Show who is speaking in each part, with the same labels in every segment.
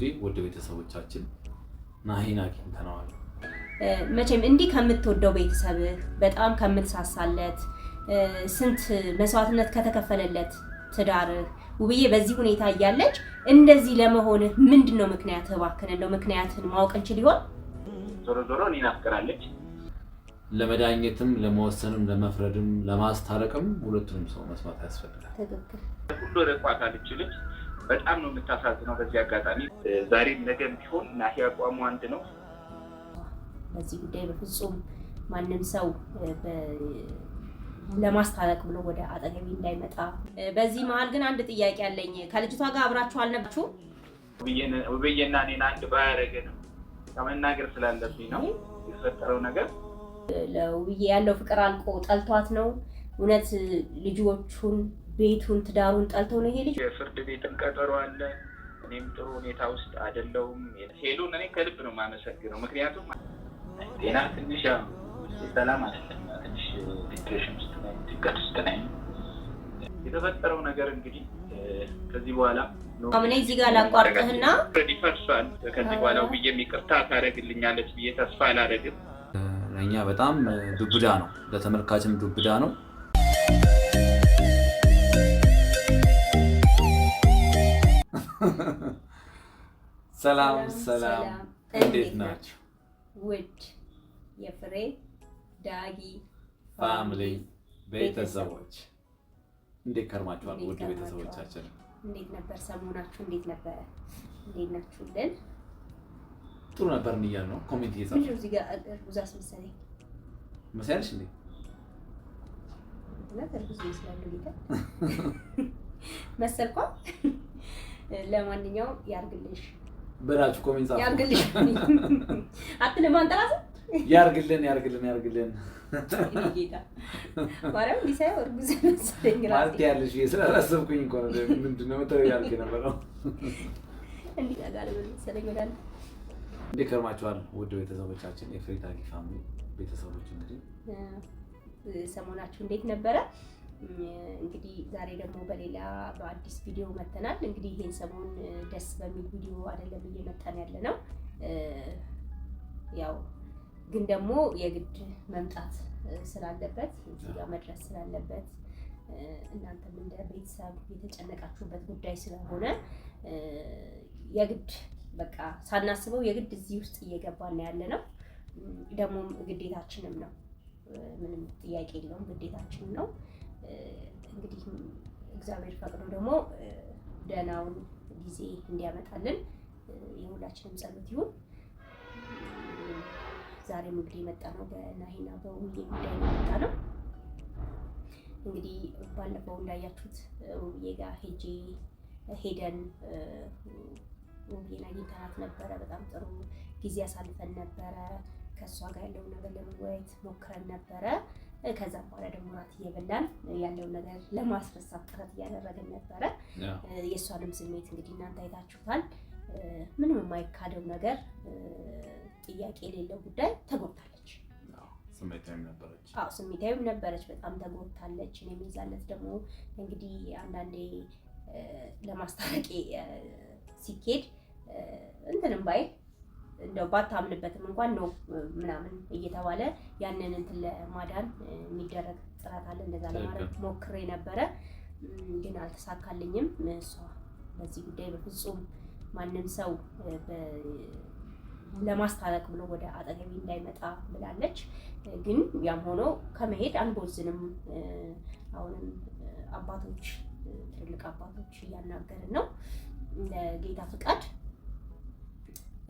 Speaker 1: እንግዲህ ወደ ቤተሰቦቻችን ናሂን አግኝተነዋል።
Speaker 2: መቼም እንዲህ ከምትወደው ቤተሰብ በጣም ከምትሳሳለት ስንት መስዋዕትነት ከተከፈለለት ትዳር ውብዬ በዚህ ሁኔታ እያለች እንደዚህ ለመሆን ምንድነው ምክንያት? እባክህ እንደው ምክንያትን ማወቅ እንችል ይሆን?
Speaker 3: ዞሮ እኔን አፍቅራለች።
Speaker 1: ለመዳኘትም ለመወሰንም ለመፍረድም ለማስታረቅም ሁለቱንም ሰው መስማት ያስፈልጋል።
Speaker 2: ትክክል።
Speaker 3: ሁሉ ረቋታለች ልጅ በጣም ነው የምታሳዝነው። በዚህ አጋጣሚ ዛሬም ነገም ቢሆን ናሂ አቋሙ አንድ ነው።
Speaker 2: በዚህ ጉዳይ በፍጹም ማንም ሰው ለማስታረቅ ብሎ ወደ አጠገቢ እንዳይመጣ። በዚህ መሀል ግን አንድ ጥያቄ አለኝ። ከልጅቷ ጋር አብራችሁ አልነበራችሁ?
Speaker 3: ውብዬና እኔን አንድ ባያደርገንም ከመናገር ስላለብኝ ነው የተፈጠረው ነገር።
Speaker 2: ለውብዬ ያለው ፍቅር አልቆ ጠልቷት ነው እውነት? ልጆቹን፣ ቤቱን፣ ትዳሩን ጠልተው ነው ይሄ ልጅ?
Speaker 3: የፍርድ ቤትም ቀጠሮ አለ። እኔም ጥሩ ሁኔታ ውስጥ አይደለሁም። ሄሉን እኔ ከልብ ነው የማመሰግነው። ምክንያቱም ጤና ትንሽ ሰላም አይደለም፣ ትንሽ ዲፕሬሽን ውስጥ ነው፣ ጭንቀት ውስጥ ነኝ። የተፈጠረው ነገር እንግዲህ ከዚህ በኋላ
Speaker 2: አሁን እዚህ ጋር ላቋርጥህና
Speaker 3: ፈርሷል። ከዚህ በኋላ ውብዬ ይቅርታ ታደርግልኛለች ብዬ ተስፋ አላደርግም።
Speaker 1: ለእኛ በጣም ዱብዳ ነው፣ ለተመልካችም ዱብዳ ነው። ሰላም፣ እንዴት ናችሁ?
Speaker 2: ውድ የፍሬ ዳጊ
Speaker 1: ፋሚሊ ቤተሰቦች እንዴት ከርማችኋል? ውድ ቤተሰቦቻችን
Speaker 2: እንዴት ነበር ሰሞናችሁ? እንዴት ነበረ? እንዴት ናችሁልን?
Speaker 1: ጥሩ ነበር እያልን ነው። ኮሜንት እየጻፉ
Speaker 2: ነው። እዚህ ጋር እርጉዛስ መሰለኝ
Speaker 1: መሰለሽ እንዴ?
Speaker 2: እርጉዝ ይመስላል ጌታ መሰልኳ። ለማንኛውም ያርግልሽ
Speaker 1: በላችሁ ኮሜንት ጻፉ።
Speaker 2: ያርግልሽ አትልም አንጠራስ
Speaker 1: ያርግልን
Speaker 2: ጌታ ማርያም ዲሳይ እርጉዝ መሰለኝ
Speaker 1: ማለት ያለሽ ስላላሰብኩኝ እኮ ነው። ምንድነው መተው ያልከኝ ነበር ነው
Speaker 2: እንዴ ጋር መሰለኝ ወዳለ
Speaker 1: እንዴት ከርማችኋል? ውድ ቤተሰቦቻችን የፍሬ ዳጊ ፋሚሊ ቤተሰቦች እንግዲህ
Speaker 2: ሰሞናችሁ እንዴት ነበረ? እንግዲህ ዛሬ ደግሞ በሌላ በአዲስ ቪዲዮ መተናል። እንግዲህ ይሄን ሰሞን ደስ በሚል ቪዲዮ አይደለም እየመጣን ያለ ነው። ያው ግን ደግሞ የግድ መምጣት ስላለበት እዚህ ጋር መድረስ ስላለበት እናንተም እንደ ቤተሰብ የተጨነቃችሁበት ጉዳይ ስለሆነ የግድ በቃ ሳናስበው የግድ እዚህ ውስጥ እየገባን ያለ ነው። ደግሞ ግዴታችንም ነው፣ ምንም ጥያቄ የለውም፣ ግዴታችን ነው። እንግዲህ እግዚአብሔር ፈቅዶ ደግሞ ደህናውን ጊዜ እንዲያመጣልን የሁላችንም ጸሎት ይሁን። ዛሬም እንግዲህ የመጣ ነው በናሂና በውብዬ ጉዳይ ነው የመጣ ነው። እንግዲህ ባለፈው እንዳያችሁት ውብዬ ጋር ሄደን ውብዬን አግኝተናት ነበረ። በጣም ጥሩ ጊዜ አሳልፈን ነበረ። ከእሷ ጋር ያለውን ነገር ለመወያየት ሞክረን ነበረ። ከዛም በኋላ ደግሞ ራት እየበላን ያለውን ነገር ለማስረሳት ጥረት እያደረግን ነበረ። የእሷንም ስሜት እንግዲህ እናንተ አይታችሁታል። ምንም የማይካደው ነገር፣ ጥያቄ የሌለው ጉዳይ ተጎድታለች። ስሜታዊም ነበረች፣ በጣም ተጎድታለች። እኔ የሚይዛለት ደግሞ እንግዲህ አንዳንዴ ለማስታረቅ ሲኬድ እንትንም ባይ እንደው ባታምንበትም እንኳን ነው ምናምን እየተባለ ያንን እንትን ለማዳን የሚደረግ ጥረት አለ። እንደዛ ለማድረግ ሞክሬ ነበረ፣ ግን አልተሳካልኝም። እሷ በዚህ ጉዳይ በፍጹም ማንም ሰው ለማስታረቅ ብሎ ወደ አጠገቢ እንዳይመጣ ብላለች። ግን ያም ሆኖ ከመሄድ አንቦዝንም። አሁንም አባቶች፣ ትልልቅ አባቶች እያናገርን ነው። ለጌታ ፍቃድ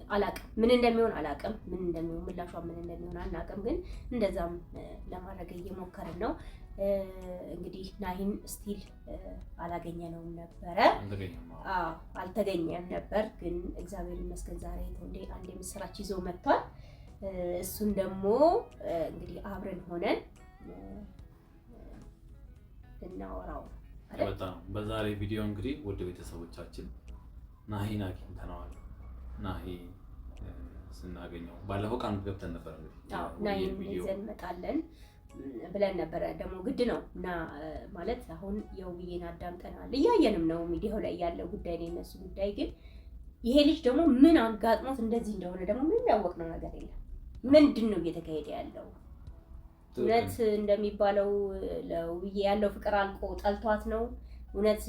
Speaker 2: አላቅም ምን እንደሚሆን አላቅም፣ ምን እንደሚሆን ምላሿ ምን እንደሚሆን አናቅም። ግን እንደዛም ለማድረግ እየሞከርን ነው። እንግዲህ ናሂን ስቲል አላገኘነውም ነበረ። አልተገኘም ነበር። ግን እግዚአብሔር ይመስገን ዛሬ ተወልደ አንድ የምስራች ይዞ መጥቷል። እሱን ደግሞ እንግዲህ አብረን ሆነን እናወራው
Speaker 1: በጣም በዛሬ ቪዲዮ እንግዲህ ውድ ቤተሰቦቻችን ናሂን አግኝተነዋል። ናሂ ስናገኘው ባለፈው ቀን ገብተን ነበር።
Speaker 2: ናሂን ይዘን እንመጣለን ብለን ነበረ። ደግሞ ግድ ነው እና ማለት አሁን የውብዬን አዳምጠናል፣ እያየንም ነው ሚዲያው ላይ ያለው ጉዳይ ነው የነሱ ጉዳይ። ግን ይሄ ልጅ ደግሞ ምን አጋጥሞት እንደዚህ እንደሆነ ደግሞ ምንም ያወቅነው ነገር የለም። ምንድን ነው እየተካሄደ ያለው? እውነት እንደሚባለው ለውብዬ ያለው ፍቅር አልቆ ጠልቷት ነው? እውነት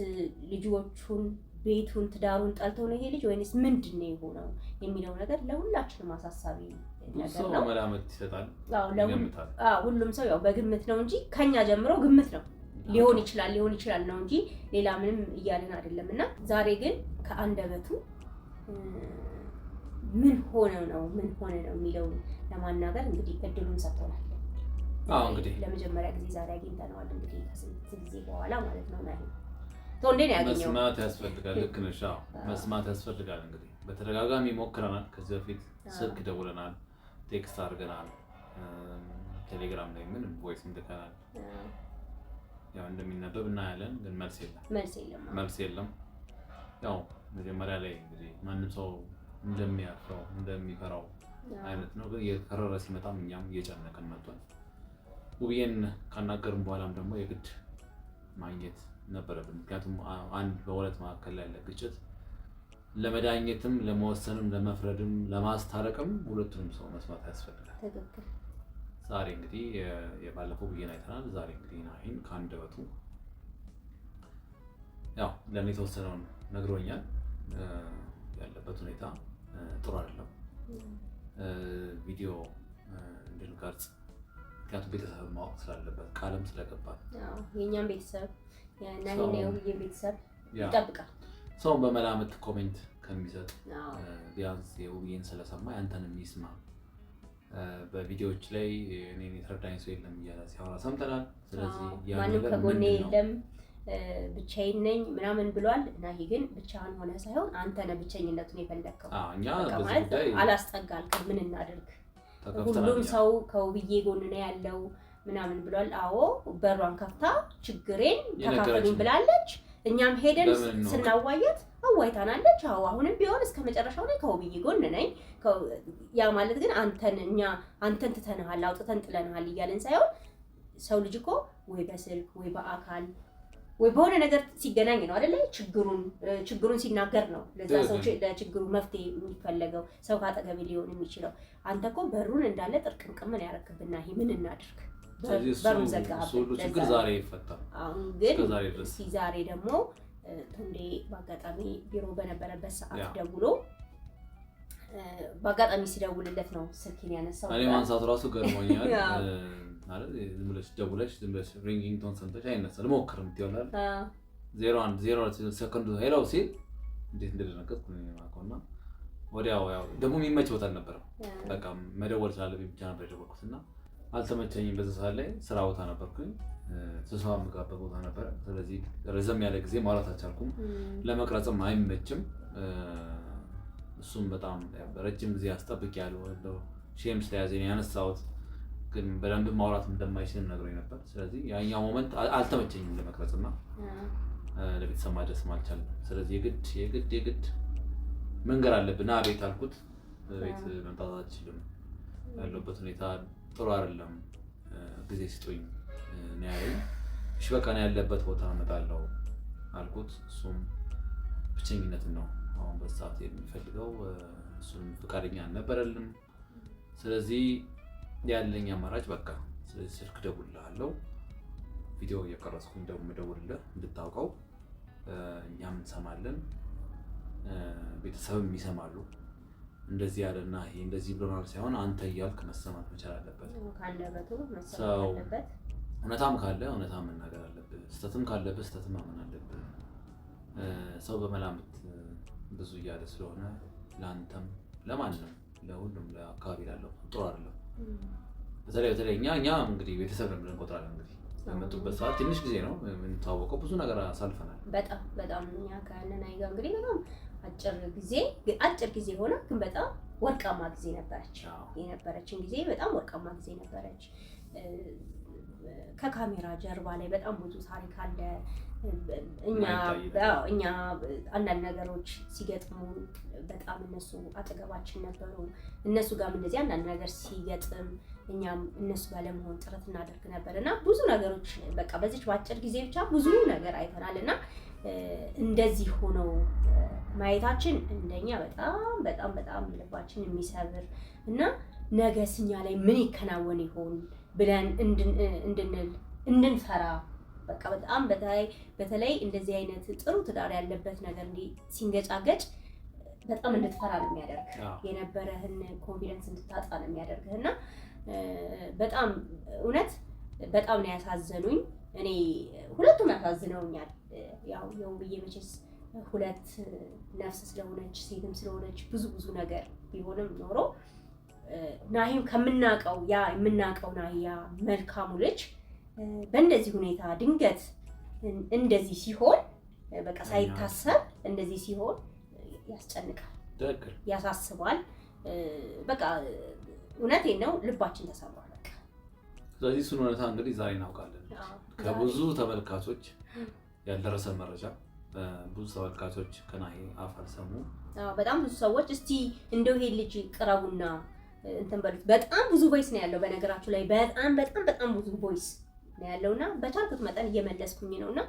Speaker 2: ልጆቹን፣ ቤቱን፣ ትዳሩን ጠልተው ነው ይሄ ልጅ ወይንስ ምንድን ነው የሆነው የሚለው ነገር ለሁላችንም አሳሳቢ ነገር ነው።
Speaker 1: መላምት ይሰጣል።
Speaker 2: ሁሉም ሰው ያው በግምት ነው እንጂ ከኛ ጀምሮ ግምት ነው። ሊሆን ይችላል ነው እንጂ ሌላ ምንም እያልን አይደለም። እና ዛሬ ግን ከአንደበቱ ምን ሆነ ነው የሚለው ለማናገር እንግዲህ እድሉን ሰጥቶናል።
Speaker 1: እንግዲህ
Speaker 2: ለመጀመሪያ ጊዜ ዛሬ አግኝተነዋል። እንግዲህ ከስንት ጊዜ በኋላ ማለት ነው። እንዴ ነው ያገኘው?
Speaker 1: መስማት ያስፈልጋል። ልክ ነሽ። መስማት ያስፈልጋል። እንግዲህ በተደጋጋሚ ሞክረናል። ከዚህ በፊት ስልክ ደውለናል፣ ቴክስት አድርገናል፣ ቴሌግራም ላይ ምን ቮይስ ልከናል። ያው እንደሚነበብ እናያለን፣ ግን መልስ የለም። ያው መጀመሪያ ላይ እንግዲህ ማንም ሰው እንደሚያፍረው እንደሚፈራው አይነት ነው። ግን እየከረረ ሲመጣም እኛም እየጨነቀን መጥቷል። ውብዬን ካናገርን በኋላም ደግሞ የግድ ማግኘት ነበረብን። ምክንያቱም አንድ በሁለት መካከል ያለ ግጭት ለመዳኘትም ለመወሰንም ለመፍረድም ለማስታረቅም ሁለቱንም ሰው መስማት ያስፈልጋል።
Speaker 2: ትክክል።
Speaker 1: ዛሬ እንግዲህ የባለፈው ውብዬን አይተናል። ዛሬ እንግዲህ ናሂን ከአንደበቱ ያው ለእኔ የተወሰነውን ነግሮኛል። ያለበት ሁኔታ ጥሩ አይደለም። ቪዲዮ እንድንቀርጽ ምክንያቱም ቤተሰብ ማወቅ ስላለበት ቃልም ስለገባል
Speaker 2: የእኛም ቤተሰብ ናሂና የውብዬ ቤተሰብ ይጠብቃል።
Speaker 1: ሰውን በመላምት ኮሜንት ከሚሰጥ ቢያንስ የውብዬን ስለሰማ ያንተንም ይስማ። በቪዲዮዎች ላይ እኔን የተረዳኝ ሰው የለም እያለ ሲያወራ ሰምተናል። ስለዚህ
Speaker 2: ማንም ከጎኔ የለም ብቻዬን ነኝ ምናምን ብሏል። ናሂ ግን ብቻህን ሆነ ሳይሆን አንተ ነህ ብቸኝነቱን የፈለግከው።
Speaker 1: እኛ በዚህ ጉዳይ
Speaker 2: አላስጠጋልክም። ምን እናድርግ? ሁሉም ሰው ከውብዬ ጎን ነው ያለው ምናምን ብሏል። አዎ በሯን ከፍታ ችግሬን ተካፈሉኝ ብላለች። እኛም ሄደን ስናዋየት አዋይታናለች። አዎ አሁንም ቢሆን እስከ መጨረሻው ላይ ከውብዬ ጎን ነኝ። ያ ማለት ግን አንተን ትተንሃል፣ አውጥተን ጥለንሃል እያለን ሳይሆን ሰው ልጅ እኮ ወይ በስልክ ወይ በአካል ወይ በሆነ ነገር ሲገናኝ ነው አይደለ? ችግሩን ሲናገር ነው ለዛ ሰው ለችግሩ መፍትሄ የሚፈለገው ሰው ካጠገብ ሊሆን የሚችለው። አንተ እኮ በሩን እንዳለ ጥርቅምቅምን ያረክብና ይሄ ምን እናድርግ? በሩን ዘጋህብን።
Speaker 1: ችግር ዛሬ ይፈታል።
Speaker 2: አሁን ግን ዛሬ ደግሞ እንዴ በአጋጣሚ ቢሮ በነበረበት ሰዓት ደውሎ በአጋጣሚ ሲደውልለት ነው ስልኬን ያነሳው።
Speaker 1: እኔ ማንሳቱ ራሱ ገርሞኛል። ማለት ዝም ብለሽ ደውለሽ ዝም ብለሽ ሪንጊንግ ቶን ሰምተሽ አይነሳም። ልሞክር የምትይውላል 01 ሰከንድ ሄሎ ሲል እንዴት እንደደነገጥኩ ነው የማውቀውና ወዲያው ያው ደግሞ የሚመች ቦታ አልነበረም። በቃ መደወል ስላለብኝ ብቻ ነበር የደወልኩትና አልተመቸኝም። በዛ ሰዓት ላይ ስራ ቦታ ነበርኩኝ። ስብሰባ የምገባበት ቦታ ነበረ። ስለዚህ ረዘም ያለ ጊዜ ማውራት አልቻልኩም። ለመቅረጽም አይመችም። እሱም በጣም ረጅም ጊዜ አስጠብቅ ያለው ሼም ስለያዘኝ ያነሳሁት፣ ግን በደንብ ማውራት እንደማይችል ነግሮኝ ነበር። ስለዚህ ያኛው ሞመንት አልተመቸኝም ለመቅረጽና ለቤተሰብ ማድረስም አልቻልንም። ስለዚህ የግድ መንገር አለብን። ቤት አልኩት። ቤት መምጣት አልችልም፣ ያለበት ሁኔታ ጥሩ አይደለም፣ ጊዜ ስጡኝ ነው ያለኝ። እሺ በቃ ነው ያለበት ቦታ እመጣለሁ አልኩት። እሱም ብቸኝነትን ነው አሁን በሰዓት የሚፈልገው። እሱም ፈቃደኛ አልነበረልንም። ስለዚህ ያለኝ አማራጭ በቃ ስለዚህ ስልክ ደውልልሃለሁ፣ ቪዲዮ እየቀረጽኩኝ ደግሞ ደውልልህ እንድታውቀው፣ እኛም እንሰማለን፣ ቤተሰብም ይሰማሉ። እንደዚህ ያለና ይሄ እንደዚህ ብሎናል ሳይሆን አንተ እያልክ መሰማት መቻል አለበት።
Speaker 2: ካለበቱ መሰማት አለበት።
Speaker 1: እውነታም ካለ እውነታም መናገር አለብህ። ስህተትም ካለብህ ስህተትም ማመን አለብህ። ሰው በመላምት ብዙ እያለ ስለሆነ ለአንተም ለማንም ለሁሉም ለአካባቢ ላለው ጥሩ አይደለም። በተለይ እኛ እንግዲህ ቤተሰብ ነው ብለን እንቆጥራለን። እንግዲህ በመጡበት ሰዓት ትንሽ ጊዜ ነው የምንተዋወቀው፣ ብዙ ነገር አሳልፈናል።
Speaker 2: በጣም እኛ ከነናይ ጋር እንግዲህ በጣም አጭር ጊዜ ሆነ፣ ግን በጣም ወርቃማ ጊዜ ነበረች። የነበረችን ጊዜ በጣም ወርቃማ ጊዜ ነበረች። ከካሜራ ጀርባ ላይ በጣም ብዙ ታሪክ አለ። እኛ አንዳንድ ነገሮች ሲገጥሙ በጣም እነሱ አጠገባችን ነበሩ። እነሱ ጋርም እንደዚህ አንዳንድ ነገር ሲገጥም እኛም እነሱ ጋር ለመሆን ጥረት እናደርግ ነበር እና ብዙ ነገሮች በቃ በዚች በአጭር ጊዜ ብቻ ብዙ ነገር አይተናል እና እንደዚህ ሆነው ማየታችን እንደኛ በጣም በጣም በጣም ልባችን የሚሰብር እና ነገስ እኛ ላይ ምን ይከናወን ይሆን ብለን እንድንፈራ በቃ በጣም በተለይ እንደዚህ አይነት ጥሩ ትዳር ያለበት ነገር እንዲህ ሲንገጫገጭ በጣም እንድትፈራ ነው የሚያደርግ። የነበረህን ኮንፊደንስ እንድታጣ ነው የሚያደርግህ እና በጣም እውነት በጣም ነው ያሳዘኑኝ። እኔ ሁለቱም ያሳዝነውኛል። ያው የውብዬ መቼስ ሁለት ነፍስ ስለሆነች ሴትም ስለሆነች ብዙ ነገር ቢሆንም ኖሮ ናሂም ከምናቀው የምናቀው ናሂያ መልካሙ ልጅ በእንደዚህ ሁኔታ ድንገት እንደዚህ ሲሆን በቃ ሳይታሰብ እንደዚህ ሲሆን ያስጨንቃል፣ ያሳስባል። በቃ እውነቴን ነው ልባችን ተሰብሯል። በቃ
Speaker 1: ስለዚህ እሱን እውነታ እንግዲህ ዛሬ እናውቃለን። ከብዙ ተመልካቾች ያልደረሰ መረጃ ብዙ ተመልካቾች ከናሂ አፍ አልሰሙ።
Speaker 2: በጣም ብዙ ሰዎች እስቲ እንደው ይሄ ልጅ ቅረቡና እንትን በሉት። በጣም ብዙ ቮይስ ነው ያለው በነገራችሁ ላይ በጣም ብዙ ቮይስ ነው ያለውና በቻልኩት መጠን እየመለስኩኝ ነውና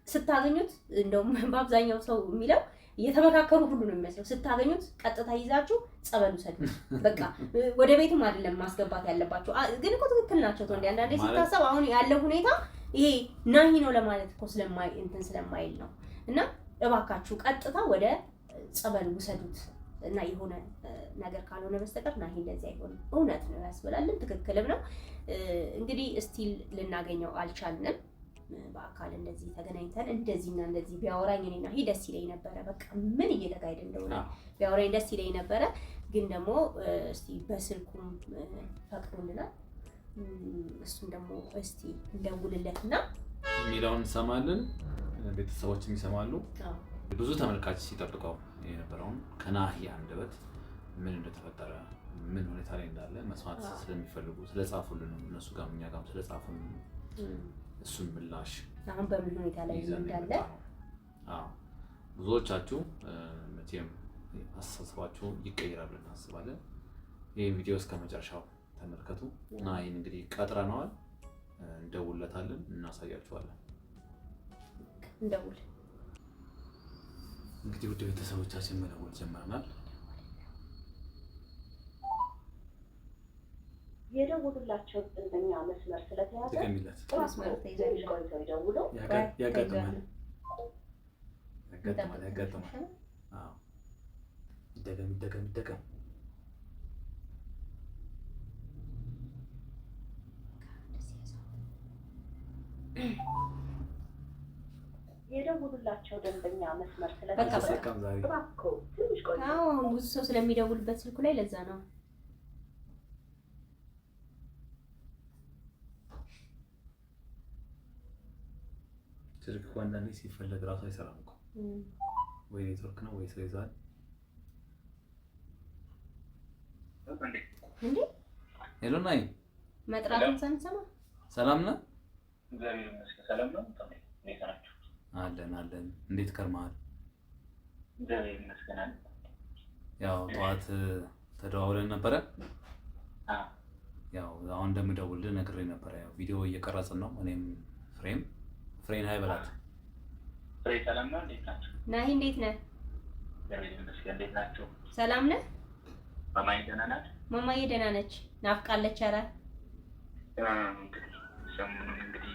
Speaker 2: ስታገኙት እንደውም በአብዛኛው ሰው የሚለው እየተመካከሩ ሁሉ ነው የሚመስለው። ስታገኙት ቀጥታ ይዛችሁ ጸበሉ ሰዱ። በቃ ወደ ቤትም አይደለም ማስገባት ያለባችሁ። ግን እኮ ትክክል ናቸው ተወንዲ። አንዳንዴ ሲታሰብ አሁን ያለው ሁኔታ ይሄ ናሂ ነው ለማለት እኮ ስለማይል ነው። እና እባካችሁ ቀጥታ ወደ ጸበሉ ውሰዱት እና የሆነ ነገር ካልሆነ በስተቀር ናሂ እንደዚህ አይሆንም። እውነት ነው ያስበላልን፣ ትክክልም ነው። እንግዲህ እስቲል ልናገኘው አልቻልንም። በአካል እንደዚህ ተገናኝተን እንደዚህና እንደዚህ ቢያወራኝ እኔና ናሂ ደስ ይለኝ ነበረ። በቃ ምን እየተካሄደ እንደሆነ ቢያወራኝ ደስ ይለኝ ነበረ። ግን ደግሞ እስቲ በስልኩም ፈቅዶልናል። እሱን ደግሞ እስቲ እንደውልለትና
Speaker 1: የሚለውን እንሰማለን፣ ቤተሰቦችም ይሰማሉ። ብዙ ተመልካች ሲጠብቀው የነበረውን ከናሂ አንደበት ምን እንደተፈጠረ ምን ሁኔታ ላይ እንዳለ መስማት ስለሚፈልጉ ስለጻፉልን እነሱ ጋር እኛ ጋርም ስለጻፉልን እሱን ምላሽ
Speaker 2: አሁን በምን ሁኔታ ላይ እንዳለ
Speaker 1: ብዙዎቻችሁ መቼም አስተሳሰባችሁ ይቀየራል ብለን እናስባለን። ይህን ቪዲዮ እስከ መጨረሻው ተመልከቱ። ናሂን እንግዲህ ቀጥረነዋል፣ እንደውለታለን፣ እናሳያችኋለን።
Speaker 2: እንደውል
Speaker 1: እንግዲህ ውድ ቤተሰቦቻችን መደወል ጀምረናል።
Speaker 4: የደውሉላቸው ጥንተኛ መስመር ስለተያዘ
Speaker 2: መስመር ተይዟል።
Speaker 4: ቆይተው ይደውሉ።
Speaker 1: ያጋጥማል። አዎ ይደገም
Speaker 4: የደውሉላቸው ደንበኛ መስመር ስለተያዘ እባክዎ ትንሽ ቆይተው።
Speaker 2: አዎ ብዙ ሰው ስለሚደውልበት ስልኩ ላይ ለዛ ነው።
Speaker 1: ስልክ እኮ አንዳንዴ ሲፈለግ ራሱ አይሰራም እኮ ወይ ኔትወርክ ነው ወይ ስለይዛል።
Speaker 2: እንዴ
Speaker 1: ሄሎ ናሂ
Speaker 2: መጥራቱን ሳንሰማ
Speaker 1: ሰላም ነህ?
Speaker 3: እግዚአብሔር ይመስገን ሰላም ነው። እንዴት ናችሁ?
Speaker 1: አለን። እንዴት ከርመሃል?
Speaker 3: እግዚአብሔር ይመስገን።
Speaker 1: ያው ጠዋት ተደዋውለን ነበረ። ያው አሁን እንደምደውልልህ ነግሬህ ነበረ። ያው ቪዲዮ እየቀረጽን ነው። እኔም ፍሬን ሃይ በላት።
Speaker 3: ፍሬ ሰላም ነው። እንዴት ናችሁ?
Speaker 2: ናሂ እንዴት ነህ?
Speaker 3: እግዚአብሔር ይመስገን። እንዴት ናችሁ?
Speaker 2: ሰላም ነህ?
Speaker 3: ማማዬ ደህና ናት?
Speaker 2: ማማዬ ደህና ነች። ናፍቃለች። ኧረ
Speaker 3: ሰሞኑን እንግዲህ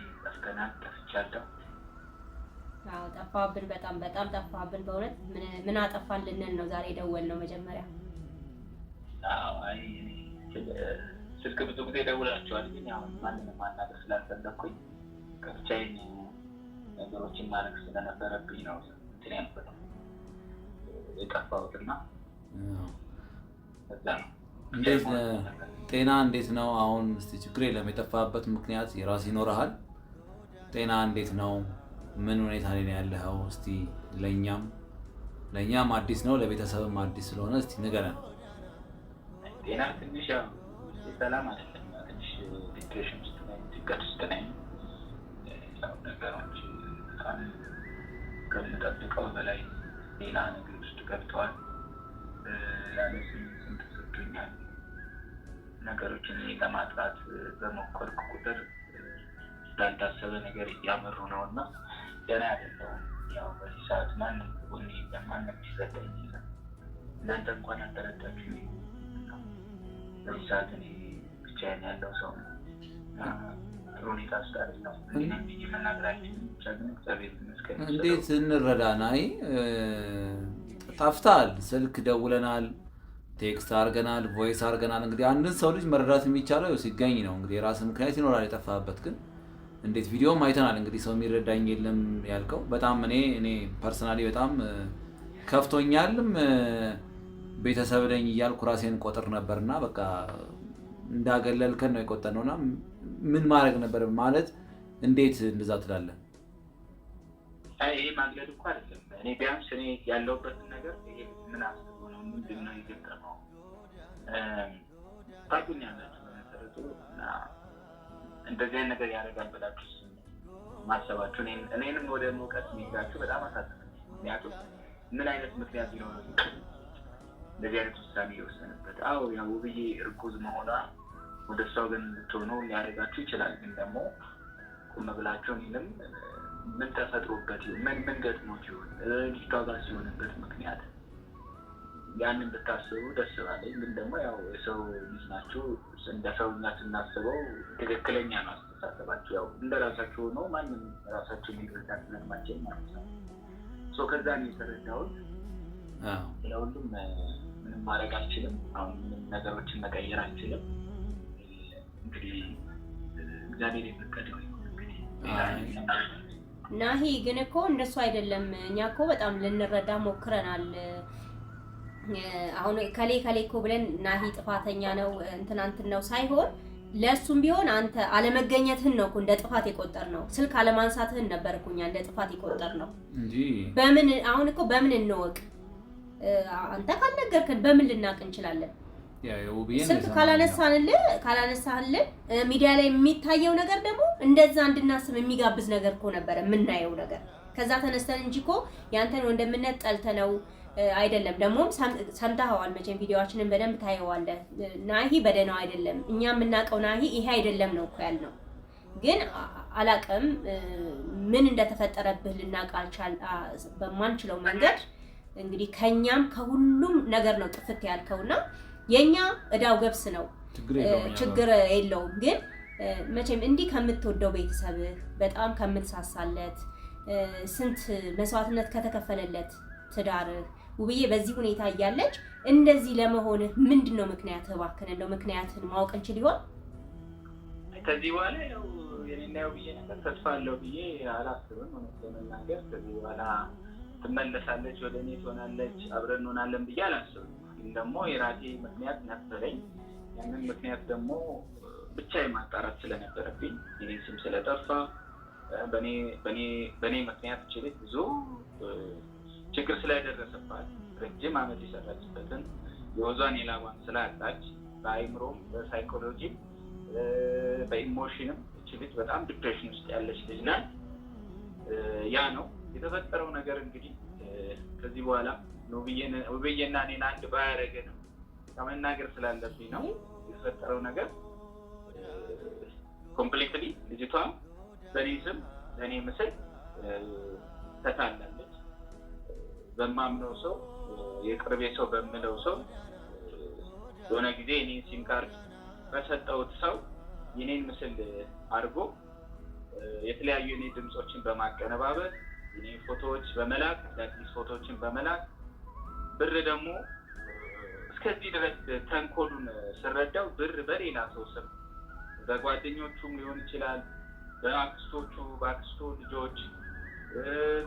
Speaker 3: ጠፍቻለሁ።
Speaker 2: አዎ ጠፋብን፣ በጣም ጠፋብን። በእውነት ምን አጠፋን ልንል ነው ዛሬ የደወልነው መጀመሪያ።
Speaker 3: አዎ አይ ስልክ ብዙ ጊዜ ደውላችኋል፣ ግን ያው ማንንም ማናገር ስላልፈለኩኝ ከብቻዬን ነገሮችን ማድረግ ስለነበረብኝ ነው እንትን ያልኩት የጠፋሁትና እዛ ነው።
Speaker 1: እንዴት ጤና እንዴት ነው አሁን? እስቲ ችግር የለም። የጠፋበት ምክንያት የራስ ይኖርሃል። ጤና እንዴት ነው? ምን ሁኔታ ላይ ነው ያለኸው? እስቲ ለእኛም አዲስ ነው ለቤተሰብም አዲስ ስለሆነ እስቲ ንገረን።
Speaker 3: ጤና ትንሽ ያው ሰላም አይደለም። ትንሽ ዲፕሬሽን ውስጥ ነኝ፣ ጭንቀት ውስጥ ነኝ። ነገሮች በጣም ከምጠብቀው በላይ ሌላ ነገር ውስጥ ገብተዋል። ያለ ስም ተሰጥቶኛል። ነገሮችን ለማጥራት በሞከርኩ ቁጥር እንዳልታሰበ ነገር እያመሩ ነው እና ገና አይደለሁም። ያው በዚህ ሰዓት ማንም ጎኔ የለም፣ ማንም ይረዳኝ የለም። እናንተ እንኳን አልተረዳችሁ። በዚህ ሰዓት እኔ ብቻዬን ያለው ሰው ነው። ጥሩ ሁኔታ ውስጥ አይደለሁም። እንግዲህ መናገራችን ብቻ ግን እግዚአብሔር ይመስገን።
Speaker 1: እንዴት እንረዳና? ጠፍተሃል። ስልክ ደውለናል፣ ቴክስት አድርገናል፣ ቮይስ አድርገናል። እንግዲህ አንድን ሰው ልጅ መረዳት የሚቻለው ሲገኝ ነው። እንግዲህ የራስ ምክንያት ይኖራል የጠፋበት። ግን እንዴት ቪዲዮም አይተናል። እንግዲህ ሰው የሚረዳኝ የለም ያልከው በጣም እኔ ፐርሰናሊ በጣም ከፍቶኛልም። ቤተሰብ ነኝ እያልኩ ራሴን ቆጥር ነበርና በቃ እንዳገለልከን ነው የቆጠርነውና ምን ማድረግ ነበር ማለት እንዴት እንደዛ ትላለህ?
Speaker 3: ይሄ ማግለል እኮ አይደለም። እኔ ቢያንስ እኔ ያለሁበትን ነገር ይሄ ምን አስቦ ነው ምንድን ነው የገጠመው ታውቁኛላችሁ። በመሰረቱ እንደዚህ አይነት ነገር ያደርጋል ብላችሁ ማሰባችሁ እኔንም ወደ መውቀት የሚሄዳችሁ በጣም አሳዝነኝ። ምክንያቱም ምን አይነት ምክንያት ሊኖረው እንደዚህ አይነት ውሳኔ የወሰነበት? አዎ ያው ውብዬ እርጉዝ መሆኗ ወደ እሷ ግን እንድትሆኑ ሊያደርጋችሁ ይችላል። ግን ደግሞ ቁም ብላችሁ እኔንም ምን ተፈጥሮበት ይሁን ምን ገጥሞት ይሁን ልጅቷ ጋር ሲሆንበት ምክንያት ያንን ብታስቡ ደስ ባለኝ። ግን ደግሞ ያው የሰው ልጅ ናችሁ። እንደ ሰውኛ ስናስበው ትክክለኛ ነው አስተሳሰባችሁ። ያው እንደ ራሳችሁ ሆኖ ማንም ራሳችሁ ሊረዳ ስለማይችል ማለት ነው። ከዛ ነው የተረዳሁት። ለሁሉም ምንም ማድረግ አልችልም። አሁን ምንም ነገሮችን መቀየር አልችልም። እንግዲህ እግዚአብሔር የፈቀደው
Speaker 2: ናሂ። ግን እኮ እንደሱ አይደለም። እኛ እኮ በጣም ልንረዳ ሞክረናል። አሁን ከሌ እኮ ብለን ናሂ ጥፋተኛ ነው እንትን ነው ሳይሆን ለሱም ቢሆን አንተ አለመገኘትህን ነው እኮ እንደ ጥፋት የቆጠር ነው። ስልክ አለማንሳትህን ነበር እኮ እኛ እንደ ጥፋት የቆጠር ነው እንጂ በምን አሁን እኮ በምን እንወቅ? አንተ ካልነገርከን በምን ልናቅ እንችላለን? ስልክ ካላነሳህልን ሚዲያ ላይ የሚታየው ነገር ደግሞ እንደዛ እንድናስብ የሚጋብዝ ነገር እኮ ነበረ የምናየው ነገር። ከዛ ተነስተን እንጂ እኮ ያንተን ወንድምነት ጠልተነው አይደለም። ደግሞም ሰምተኸዋል መቼም ቪዲዮዋችንን በደንብ ታየዋለህ። ናሂ በደህናው አይደለም። እኛ የምናውቀው ናሂ ይሄ አይደለም ነው እኮ ያልነው። ግን አላቅም ምን እንደተፈጠረብህ ልናውቅ በማንችለው መንገድ እንግዲህ ከኛም ከሁሉም ነገር ነው ጥፍት ያልከውና የኛ እዳው ገብስ ነው፣ ችግር የለውም። ግን መቼም እንዲህ ከምትወደው ቤተሰብህ በጣም ከምትሳሳለት ስንት መስዋዕትነት ከተከፈለለት ትዳርህ ውብዬ በዚህ ሁኔታ እያለች እንደዚህ ለመሆንህ ምንድነው ምክንያትህ? እባክህ እንደው ምክንያትህን ማወቅ እንችል ይሆን?
Speaker 3: ከዚህ በኋላ ያው የኔና ውብዬ ነገር ተስፋ አለው ብዬ አላስብም። እውነት ለመናገር ከዚህ በኋላ ትመለሳለች፣ ወደ እኔ ትሆናለች፣ አብረን እንሆናለን ብዬ አላስብም። ግን ደግሞ የራሴ ምክንያት ነበረኝ። ያንን ምክንያት ደግሞ ብቻ የማጣራት ስለነበረብኝ የኔ ስም ስለጠፋ በእኔ ምክንያት ችልት ብዙ ችግር ስለደረሰባት ረጅም ዓመት የሰራችበትን የወዟን የላቧን ስላጣች በአይምሮም በሳይኮሎጂም በኢሞሽንም ችልት በጣም ዲፕሬሽን ውስጥ ያለች ልጅ ናት። ያ ነው የተፈጠረው ነገር። እንግዲህ ከዚህ በኋላ ውብዬና እኔን አንድ ባያደረገንም ከመናገር ስላለብኝ ነው የተፈጠረው ነገር። ኮምፕሊትሊ ልጅቷ በእኔ ስም በእኔ ምስል ተታላለች። በማምነው ሰው የቅርቤ ሰው በምለው ሰው የሆነ ጊዜ እኔን ሲም ካርድ በሰጠሁት ሰው የኔን ምስል አድርጎ የተለያዩ የኔ ድምፆችን በማቀነባበር የኔ ፎቶዎች በመላክ አዳዲስ ፎቶዎችን በመላክ ብር ደግሞ እስከዚህ ድረስ ተንኮሉን ስረዳው ብር በሌላ ሰው ስም በጓደኞቹም ሊሆን ይችላል፣ በአክስቶቹ በአክስቶ ልጆች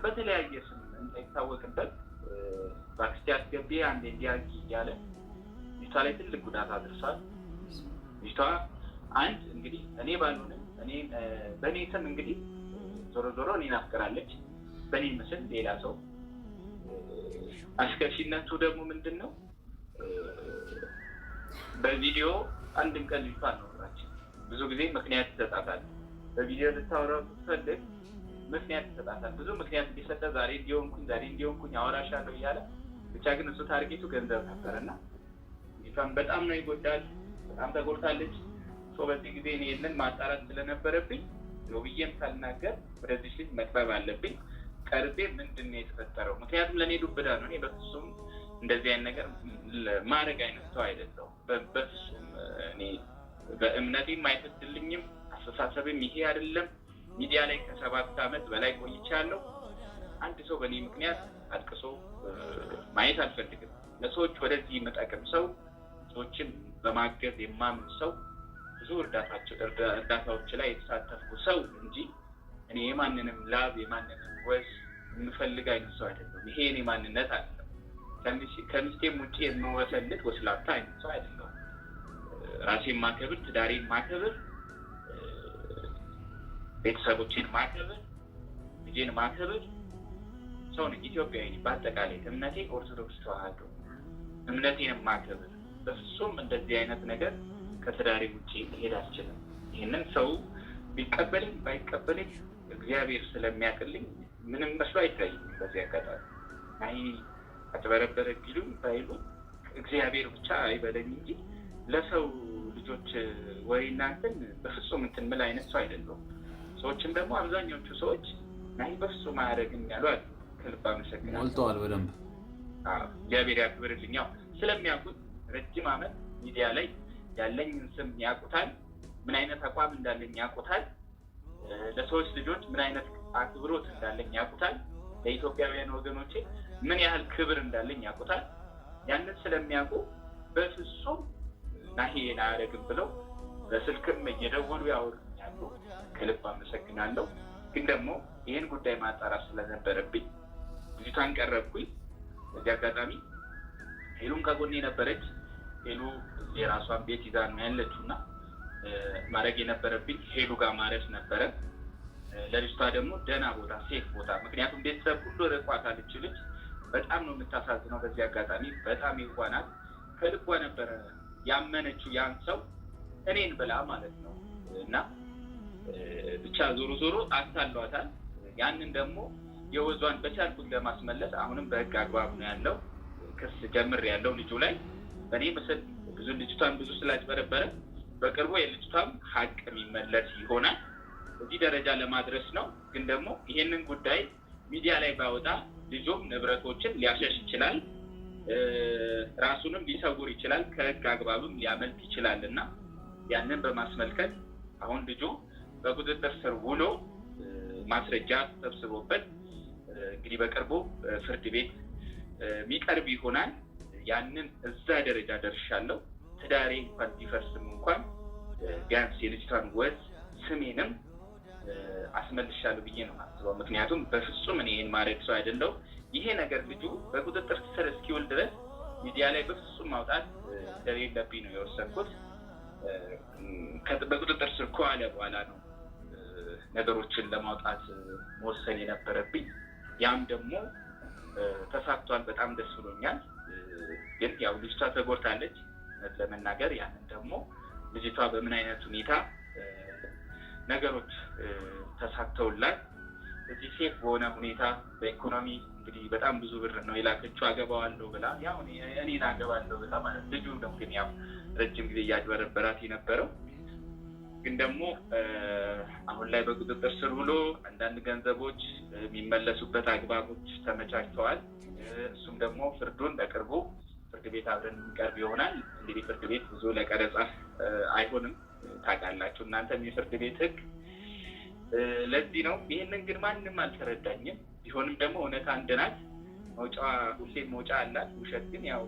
Speaker 3: በተለያየ ስም እንዳይታወቅበት በአክስቴ አስገቢ አንዴ እንዲያርጊ እያለ ልጅቷ ላይ ትልቅ ጉዳት አድርሷል። ልጅቷ አንድ እንግዲህ እኔ ባልሆንም በእኔ ስም እንግዲህ ዞሮ እኔን አፍቅራለች፣ በእኔ ምስል ሌላ ሰው። አስከፊነቱ ደግሞ ምንድን ነው? በቪዲዮ አንድም ቀን ልጅቷ አልኖራችም። ብዙ ጊዜ ምክንያት ይሰጣታል። በቪዲዮ ልታወራው ስትፈልግ ምክንያት ይሰጣታል። ብዙ ምክንያት እየሰጠ ዛሬ እንዲሆንኩኝ አወራሻለሁ እያለ ብቻ ግን እሱ ታርጌቱ ገንዘብ ነበርና ልጅቷን በጣም ነው ይጎዳል። በጣም ተጎድታለች። በዚህ ጊዜ እኔ ይህንን ማጣራት ስለነበረብኝ ብዬም ሳልናገር ወደዚህ ልጅ መቅረብ አለብኝ። ቀርቤ ምንድን ነው የተፈጠረው? ምክንያቱም ለእኔ ዱብዳ ነው። እኔ በፍጹም እንደዚህ አይነት ነገር ማድረግ አይነት ሰው አይደለሁም። በፍጹም እኔ በእምነቴም አይፈቅድልኝም። አስተሳሰብም ይሄ አይደለም። ሚዲያ ላይ ከ7 ዓመት በላይ ቆይቻለሁ። አንድ ሰው በእኔ ምክንያት አልቅሶ ማየት አልፈልግም። ለሰዎች ወደዚህ የምጠቅም ሰው፣ ሰዎችን በማገዝ የማምን ሰው፣ ብዙ እርዳታዎች ላይ የተሳተፍኩ ሰው እንጂ እኔ የማንንም ላብ የማንንም ወዝ የምፈልግ አይነት ሰው አይደለም። ይሄ እኔ ማንነት አይደለም። ከሚስቴም ውጭ የምወሰልት ወስላታ አይነት ሰው አይደለም። ራሴን ማከብር፣ ትዳሬን ማከብር፣ ቤተሰቦችን ማከብር፣ ልጄን ማከብር ሰው ነኝ። ኢትዮጵያዊ በአጠቃላይ እምነቴ ኦርቶዶክስ ተዋህዶ እምነቴን ማከብር። በፍጹም እንደዚህ አይነት ነገር ከትዳሬ ውጭ መሄድ አልችልም። ይህንን ሰው ቢቀበልኝ ባይቀበልኝ እግዚአብሔር ስለሚያውቅልኝ ምንም መስሎ አይታይም። በዚህ አጋጣሚ አይ አጭበረበረ ቢሉኝ ባይሉ እግዚአብሔር ብቻ አይበለኝ እንጂ ለሰው ልጆች ወይ እናንተን በፍጹም እንትን ምን አይነት ሰው አይደለሁም። ሰዎችም ደግሞ አብዛኞቹ ሰዎች አይ በፍጹም አያደርግም ያሉ አሉ። ከልብ አመሰግናለሁ። ሞልተዋል በደንብ እግዚአብሔር ያክብርልኝ። ያው ስለሚያውቁት ረጅም ዓመት ሚዲያ ላይ ያለኝን ስም ያውቁታል። ምን አይነት አቋም እንዳለኝ ያውቁታል። ለሰዎች ልጆች ምን አይነት አክብሮት እንዳለኝ ያውቁታል። ለኢትዮጵያውያን ወገኖቼ ምን ያህል ክብር እንዳለኝ ያውቁታል። ያንን ስለሚያውቁ በፍጹም ናሂን አያደርግም ብለው በስልክም እየደወሉ ያወሩኛሉ። ከልብ አመሰግናለሁ። ግን ደግሞ ይህን ጉዳይ ማጣራት ስለነበረብኝ ልጅቷን ቀረብኩኝ። በዚህ አጋጣሚ ሄሉም ከጎኔ ነበረች። ሄሉ የራሷን ቤት ይዛ ነው ያለችው እና ማድረግ የነበረብኝ ሄሉ ጋር ማረፍ ነበረ። ለልጅቷ ደግሞ ደህና ቦታ፣ ሴፍ ቦታ፣ ምክንያቱም ቤተሰብ ሁሉ ርቋታል። ልጅ በጣም ነው የምታሳዝነው። በዚህ አጋጣሚ በጣም ይዋናል። ከልቧ ነበረ ያመነችው ያን ሰው እኔን ብላ ማለት ነው እና ብቻ ዞሮ አታሏታል። ያንን ደግሞ የወዟን በቻልኩት ለማስመለስ አሁንም በህግ አግባብ ነው ያለው። ክስ ጀምር ያለው ልጁ ላይ በእኔ ምስል ብዙ ልጅቷን ብዙ ስላጭበረበረ በቅርቡ የልጅቷም ሀቅ የሚመለስ ይሆናል። እዚህ ደረጃ ለማድረስ ነው። ግን ደግሞ ይሄንን ጉዳይ ሚዲያ ላይ ባወጣ ልጁም ንብረቶችን ሊያሸሽ ይችላል፣ ራሱንም ሊሰውር ይችላል፣ ከህግ አግባብም ሊያመልጥ ይችላል እና ያንን በማስመልከት አሁን ልጁ በቁጥጥር ስር ውሎ ማስረጃ ተሰብስቦበት እንግዲህ በቅርቡ ፍርድ ቤት የሚቀርብ ይሆናል። ያንን እዛ ደረጃ ደርሻለሁ። ትዳሬ እንኳን ቢፈርስም እንኳን ቢያንስ የልጅቷን ወዝ ስሜንም አስመልሻለሁ ብዬ ነው የማስበው። ምክንያቱም በፍጹም እኔ ይህን ማድረግ ሰው አይደለሁ። ይሄ ነገር ልጁ በቁጥጥር ስር እስኪውል ድረስ ሚዲያ ላይ በፍጹም ማውጣት እንደሌለብኝ ነው የወሰንኩት። በቁጥጥር ስር ከዋለ በኋላ ነው ነገሮችን ለማውጣት መወሰን የነበረብኝ። ያም ደግሞ ተሳክቷል። በጣም ደስ ብሎኛል። ግን ያው ልጅቷ ተጎድታለች ለመናገር። ያንን ደግሞ ልጅቷ በምን አይነት ሁኔታ ነገሮች ተሳክተውላት እዚህ ሴፍ በሆነ ሁኔታ በኢኮኖሚ እንግዲህ በጣም ብዙ ብር ነው የላከችው አገባዋለሁ ብላ፣ ያው እኔን አገባለሁ ብላ ማለት ልጁ ነው ግን ያው ረጅም ጊዜ እያጭበረበራት የነበረው። ግን ደግሞ አሁን ላይ በቁጥጥር ስር ውሎ አንዳንድ ገንዘቦች የሚመለሱበት አግባቦች ተመቻችተዋል። እሱም ደግሞ ፍርዱን በቅርቡ ፍርድ ቤት አብረን የሚቀርብ ይሆናል። እንግዲህ ፍርድ ቤት ብዙ ለቀረጻ አይሆንም ታውቃላችሁ እናንተም የፍርድ ቤት ህግ። ለዚህ ነው። ይህንን ግን ማንም አልተረዳኝም። ቢሆንም ደግሞ እውነት አንድ ናት። መውጫዋ ሁሌም መውጫ አላት። ውሸት ግን ያው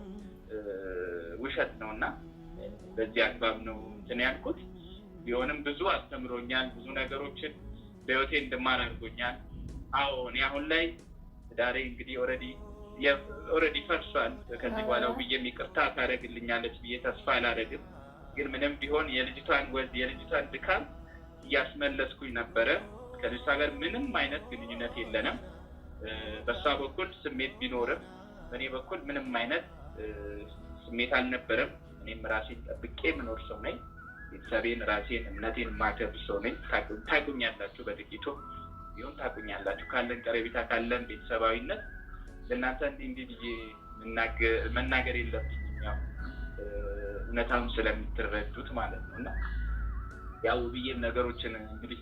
Speaker 3: ውሸት ነው እና በዚህ አግባብ ነው እንትን ያልኩት። ቢሆንም ብዙ አስተምሮኛል። ብዙ ነገሮችን በህይወቴ እንድማር አድርጎኛል። አዎ እኔ አሁን ላይ ዛሬ እንግዲህ ኦልሬዲ ፈርሷል። ከዚህ በኋላ ብዬም ይቅርታ ታደርግልኛለች ብዬ ተስፋ አላደርግም። ግን ምንም ቢሆን የልጅቷን ወዝ የልጅቷን ድካም እያስመለስኩኝ ነበረ። ከልጅቷ ጋር ምንም አይነት ግንኙነት የለንም። በሷ በኩል ስሜት ቢኖርም በእኔ በኩል ምንም አይነት ስሜት አልነበረም። እኔም ራሴን ጠብቄ የምኖር ሰው ነኝ። ቤተሰቤን፣ ራሴን፣ እምነቴን ማከብር ሰው ነኝ። ታውቁኛላችሁ በጥቂቱ ቢሆን ታቁኛላችሁ ካለን ቀረቤታ ካለን ቤተሰባዊነት ለእናንተ እንዲህ ብዬ መናገር የለብኝም ያው እውነታውን ስለምትረዱት ማለት ነው። እና ያው ብዬም ነገሮችን እንግዲህ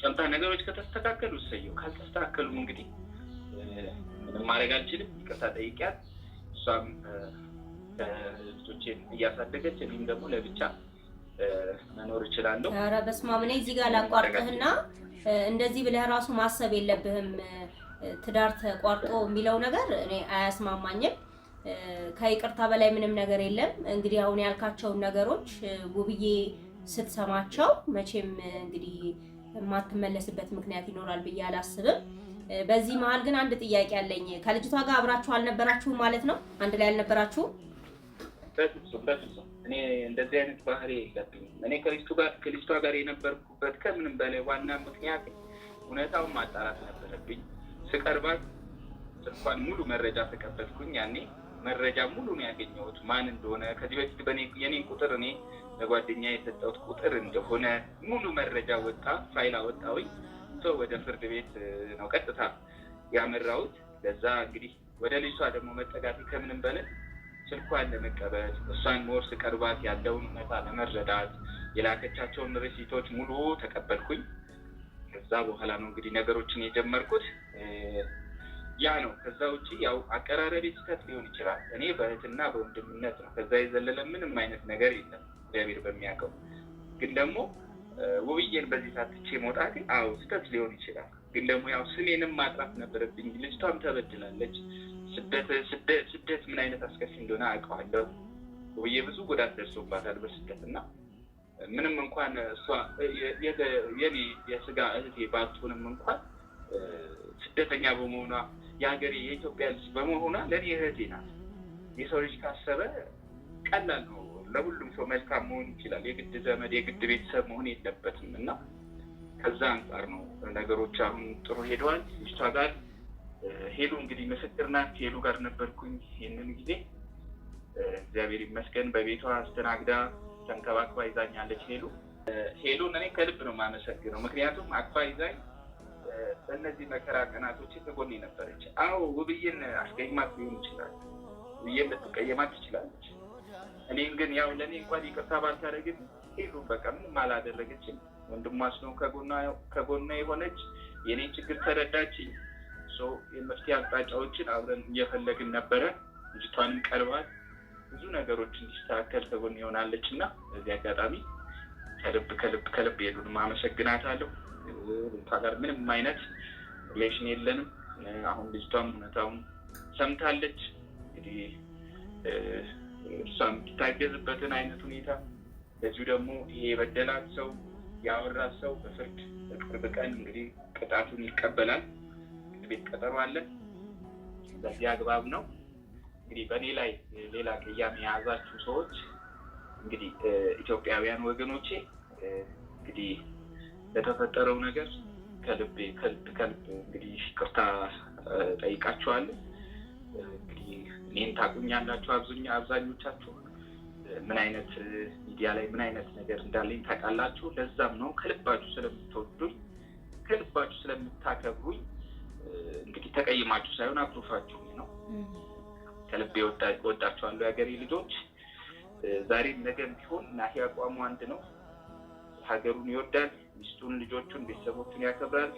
Speaker 3: ሰምታ ነገሮች ከተስተካከሉ እሰየው፣ ካልተስተካከሉም እንግዲህ ምንም ማድረግ አልችልም። ይቅርታ ጠይቂያት እሷም ልጆቼን እያሳደገች እኔም ደግሞ ለብቻ መኖር እችላለሁ።
Speaker 2: ኧረ በስመ አብ። እኔ እዚህ ጋር ላቋርጥህና እንደዚህ ብለህ ራሱ ማሰብ የለብህም ትዳር ተቋርጦ የሚለው ነገር እኔ አያስማማኝም። ከይቅርታ በላይ ምንም ነገር የለም። እንግዲህ አሁን ያልካቸውን ነገሮች ውብዬ ስትሰማቸው መቼም እንግዲህ የማትመለስበት ምክንያት ይኖራል ብዬ አላስብም። በዚህ መሀል ግን አንድ ጥያቄ አለኝ። ከልጅቷ ጋር አብራችሁ አልነበራችሁም ማለት ነው? አንድ ላይ አልነበራችሁም?
Speaker 3: በፍጹም እኔ እንደዚህ አይነት ባህሪ የለብኝም። እኔ ከልጅቷ ጋር የነበርኩበት ከምንም በላይ ዋና ምክንያት እውነታውን ማጣራት ነበረብኝ። ስቀርባት ስልኳን ሙሉ መረጃ ተቀበልኩኝ። ያኔ መረጃ ሙሉ ነው ያገኘሁት ማን እንደሆነ። ከዚህ በፊት የኔን ቁጥር እኔ ለጓደኛ የሰጠሁት ቁጥር እንደሆነ ሙሉ መረጃ ወጣ፣ ፋይል አወጣሁኝ። ሰው ወደ ፍርድ ቤት ነው ቀጥታ ያመራሁት። ለዛ እንግዲህ ወደ ልጅቷ ደግሞ መጠጋት ከምንም በላይ ስልኳን ለመቀበል እሷን ሞር ስቀርባት ያለውን እውነታ ለመረዳት የላከቻቸውን ሪሲቶች ሙሉ ተቀበልኩኝ። ከዛ በኋላ ነው እንግዲህ ነገሮችን የጀመርኩት። ያ ነው። ከዛ ውጪ ያው አቀራረቤ ስህተት ሊሆን ይችላል። እኔ በእህትና በወንድምነት ነው። ከዛ የዘለለ ምንም አይነት ነገር የለም እግዚአብሔር በሚያውቀው። ግን ደግሞ ውብዬን በዚህ ሳትቼ መውጣት አዎ ስህተት ሊሆን ይችላል። ግን ደግሞ ያው ስሜንም ማጥራት ነበረብኝ። ልጅቷም ተበድላለች። ስደት ምን አይነት አስከፊ እንደሆነ አውቀዋለሁ። ውብዬ ብዙ ጉዳት ደርሶባታል በስደት እና ምንም እንኳን እሷ የኔ የስጋ እህቴ ባትሆንም እንኳን ስደተኛ በመሆኗ የሀገሬ የኢትዮጵያ ልጅ በመሆኗ ለእኔ እህቴ ናት። የሰው ልጅ ካሰበ ቀላል ነው። ለሁሉም ሰው መልካም መሆን ይችላል። የግድ ዘመድ የግድ ቤተሰብ መሆን የለበትም እና ከዛ አንጻር ነው ነገሮች አሁን ጥሩ ሄደዋል። ልጅቷ ጋር ሄሉ እንግዲህ ምስክር ናት። ሄሉ ጋር ነበርኩኝ ይህንን ጊዜ እግዚአብሔር ይመስገን በቤቷ አስተናግዳ ተንከባክባ ይዛኛለች። ሄሉን እኔ ከልብ ነው የማመሰግነው። ምክንያቱም አቅፋ ይዛኝ በእነዚህ መከራ ቀናቶች ከጎኔ ነበረች። አዎ ውብዬን አስቀይማት ሊሆን ይችላል፣ ውብዬን ልትቀየማት ትችላለች። እኔም ግን ያው ለእኔ እንኳን ይቅርታ ባልታደረግን ሄሉ በቃ ምንም አላደረገችም። ወንድሟስ ነው ከጎኗ የሆነች የኔን ችግር ተረዳችኝ። የመፍትሄ አቅጣጫዎችን አብረን እየፈለግን ነበረ። ልጅቷንም ቀርባል ብዙ ነገሮች እንዲስተካከል ከጎን ይሆናለች እና በዚህ አጋጣሚ ከልብ ሄሉንም አመሰግናታለሁ። ልጅቷ ጋር ምንም አይነት ሪሌሽን የለንም። አሁን ልጅቷም እውነታውን ሰምታለች። እንግዲህ እሷም የምታገዝበትን አይነት ሁኔታ ለዚሁ ደግሞ ይሄ የበደላት ሰው ያወራት ሰው በፍርድ በቅርብ ቀን እንግዲህ ቅጣቱን ይቀበላል። ቤት ቀጠሮ አለን። በዚህ አግባብ ነው እንግዲህ በእኔ ላይ ሌላ ቅያሜ የያዛችሁ ሰዎች እንግዲህ ኢትዮጵያውያን ወገኖቼ እንግዲህ ለተፈጠረው ነገር ከልብ እንግዲህ ይቅርታ ጠይቃችኋለሁ። እንግዲህ እኔን ታቁኛላችሁ አብዛኞቻችሁ ምን አይነት ሚዲያ ላይ ምን አይነት ነገር እንዳለኝ ታውቃላችሁ። ለዛም ነው ከልባችሁ ስለምትወዱኝ ከልባችሁ ስለምታከብሩኝ እንግዲህ ተቀይማችሁ ሳይሆን አፕሩፋችሁ ነው። ከልቤ ወዳችኋለሁ የሀገሬ ልጆች። ዛሬም ነገም ቢሆን ናሂ አቋሙ አንድ ነው። ሀገሩን ይወዳል፣ ሚስቱን፣ ልጆቹን፣ ቤተሰቦቹን ያከብራል።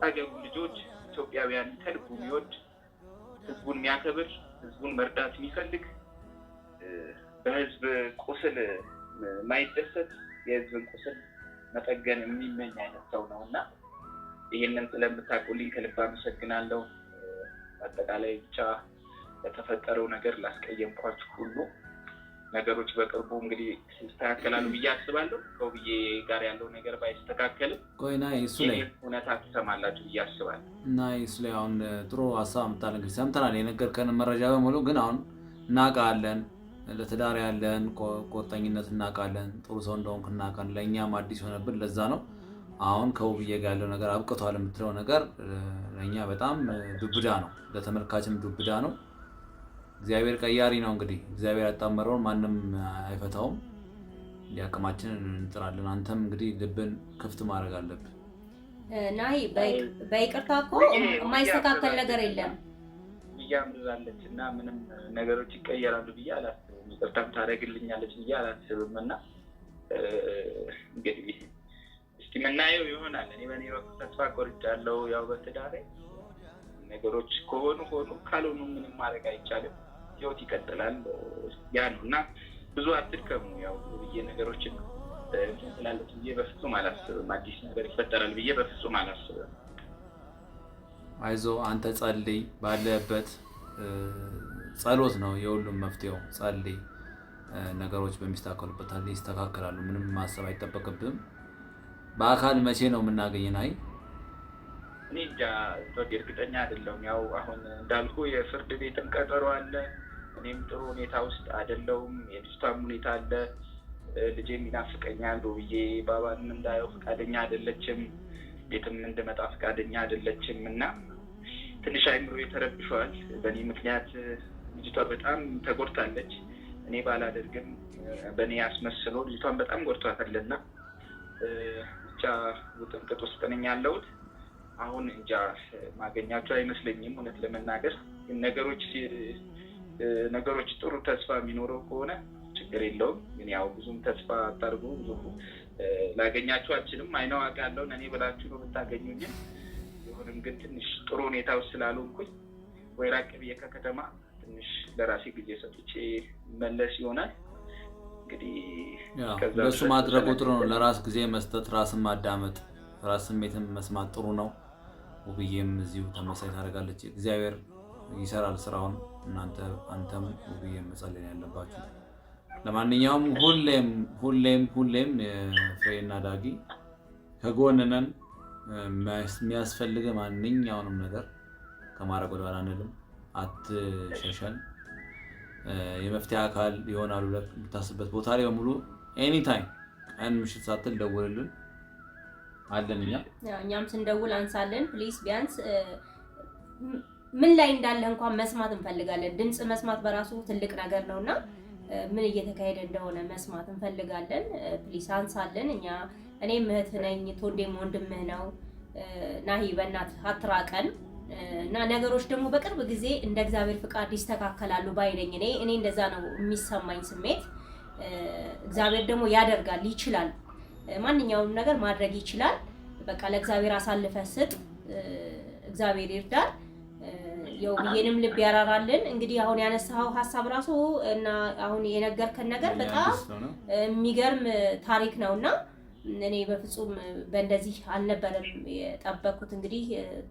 Speaker 3: ሀገሩን ልጆች ኢትዮጵያውያን ከልቡ የሚወድ ህዝቡን የሚያከብር ህዝቡን መርዳት የሚፈልግ በህዝብ ቁስል ማይደሰት የህዝብን ቁስል መጠገን የሚመኝ አይነት ሰው ነው እና ይህንን ስለምታውቁልኝ ከልብ አመሰግናለሁ። አጠቃላይ ብቻ ለተፈጠረው ነገር ላስቀየምኳችሁ ሁሉ ነገሮች በቅርቡ እንግዲህ ይስተካከላሉ ብዬ አስባለሁ። ከውብዬ ጋር ያለው ነገር ባይስተካከልም
Speaker 1: ቆይና እሱ ላይ
Speaker 3: እውነታ ትሰማላችሁ ብዬ አስባለሁ።
Speaker 1: እና እሱ ላይ አሁን ጥሩ ሀሳብ አምጣል። እንግዲህ ሰምተናል የነገርከን መረጃ በሙሉ ግን አሁን እናውቃለን፣ ለትዳር ያለን ቁርጠኝነት እናውቃለን፣ ጥሩ ሰው እንደሆንክ እናውቃለን። ለእኛም አዲስ ሆነብን። ለዛ ነው አሁን ከውብዬ ጋር ያለው ነገር አብቅቷል የምትለው ነገር ለእኛ በጣም ዱብዳ ነው፣ ለተመልካችም ዱብዳ ነው። እግዚአብሔር ቀያሪ ነው። እንግዲህ እግዚአብሔር ያጣመረውን ማንም አይፈታውም። እንዲያቅማችንን እንጥራለን። አንተም እንግዲህ ልብን ክፍት ማድረግ አለብን።
Speaker 2: ናሂ በይቅርታ እኮ የማይስተካከል ነገር የለም
Speaker 3: እያምራለች እና ምንም ነገሮች ይቀየራሉ ብዬ አላስብም። ይቅርታም ታደርግልኛለች ብዬ አላስብም እና እንግዲህ እስኪ ምናየው ይሆናል። እኔ በእኔ በኩል ተስፋ ቆርጫለሁ። ያው በትዳሬ ነገሮች ከሆኑ ሆኑ፣ ካልሆኑ ምንም ማድረግ አይቻልም። ህይወት ይቀጥላል። ያ ነው እና ብዙ አትድከሙ። ያው ብዬ ነገሮችን ትላለች ብዬ በፍጹም አላስብም። አዲስ ነገር ይፈጠራል ብዬ በፍጹም አላስብም።
Speaker 1: አይዞ አንተ ጸልይ። ባለበት ጸሎት ነው የሁሉም መፍትሄው። ጸልይ፣ ነገሮች በሚስተካከሉበት ይስተካከላሉ። ምንም ማሰብ አይጠበቅብህም። በአካል መቼ ነው የምናገኘን? አይ
Speaker 3: እኔ እንጃ እርግጠኛ አይደለሁም። ያው አሁን እንዳልኩ የፍርድ ቤትም ቀጠሮ አለ። እኔም ጥሩ ሁኔታ ውስጥ አይደለሁም። የልጅቷም ሁኔታ አለ። ልጄም ይናፍቀኛል ብዬ ባባንም እንዳየው ፈቃደኛ አይደለችም። ቤትም እንድመጣ ፈቃደኛ አይደለችም እና ትንሽ አይምሮ ተረብሿል። በእኔ ምክንያት ልጅቷ በጣም ተጎድታለች። እኔ ባላደርግም በእኔ አስመስሎ ልጅቷን በጣም ጎድቷታልና ብቻ ውጥንቅጥ ውስጥ ነኝ ያለሁት። አሁን እንጃ ማገኛቸው አይመስለኝም እውነት ለመናገር። ነገሮች ጥሩ ተስፋ የሚኖረው ከሆነ ችግር የለውም። ግን ያው ብዙም ተስፋ አታርጉ። ላገኛችሁ አልችልም። አይነው አውቃለሁ። እኔ ብላችሁ ነው የምታገኙኝ። ይሁንም ግን ትንሽ ጥሩ ሁኔታ ውስጥ ስላልሆንኩኝ ወይ ራቅ ብዬ ከከተማ ትንሽ ለራሴ ጊዜ ሰጥቼ መለስ ይሆናል። እንግዲህ
Speaker 1: ለሱ ማድረጉ ጥሩ ነው። ለራስ ጊዜ መስጠት፣ ራስን ማዳመጥ፣ ራስ ስሜትን መስማት ጥሩ ነው። ውብዬም እዚሁ ተመሳሳይ ታደርጋለች። እግዚአብሔር ይሰራል ስራውን። አንተም ውብዬም መጸለይ ያለባችሁ። ለማንኛውም ሁሌም ፍሬና ዳጊ ከጎን ነን። የሚያስፈልገ ማንኛውንም ነገር ከማድረግ ወደ ኋላ አንልም። አትሸሸን። የመፍትሄ አካል ይሆናሉ የምታስብበት ቦታ ላይ በሙሉ ኤኒታይም ቀን ምሽት ሳትል ደውልልን አለን።
Speaker 2: እኛም ስንደውል አንሳለን። ፕሊስ ቢያንስ ምን ላይ እንዳለ እንኳን መስማት እንፈልጋለን። ድምጽ መስማት በራሱ ትልቅ ነገር ነውና ምን እየተካሄደ እንደሆነ መስማት እንፈልጋለን። ፕሊስ አንሳለን። እኔም እህት ነኝ፣ ቶንዴም ወንድምህ ነው። ናሂ በእናትህ አትራቀን እና ነገሮች ደግሞ በቅርብ ጊዜ እንደ እግዚአብሔር ፍቃድ ይስተካከላሉ ባይነኝ። እኔ እንደዛ ነው የሚሰማኝ ስሜት። እግዚአብሔር ደግሞ ያደርጋል፣ ይችላል፣ ማንኛውንም ነገር ማድረግ ይችላል። በቃ ለእግዚአብሔር አሳልፈህ ስጥ፣ እግዚአብሔር ይርዳል። የውብዬንም ልብ ያራራልን። እንግዲህ አሁን ያነሳው ሀሳብ ራሱ እና አሁን የነገርከን ነገር በጣም የሚገርም ታሪክ ነውና እኔ በፍጹም በእንደዚህ አልነበረም የጠበቅኩት። እንግዲህ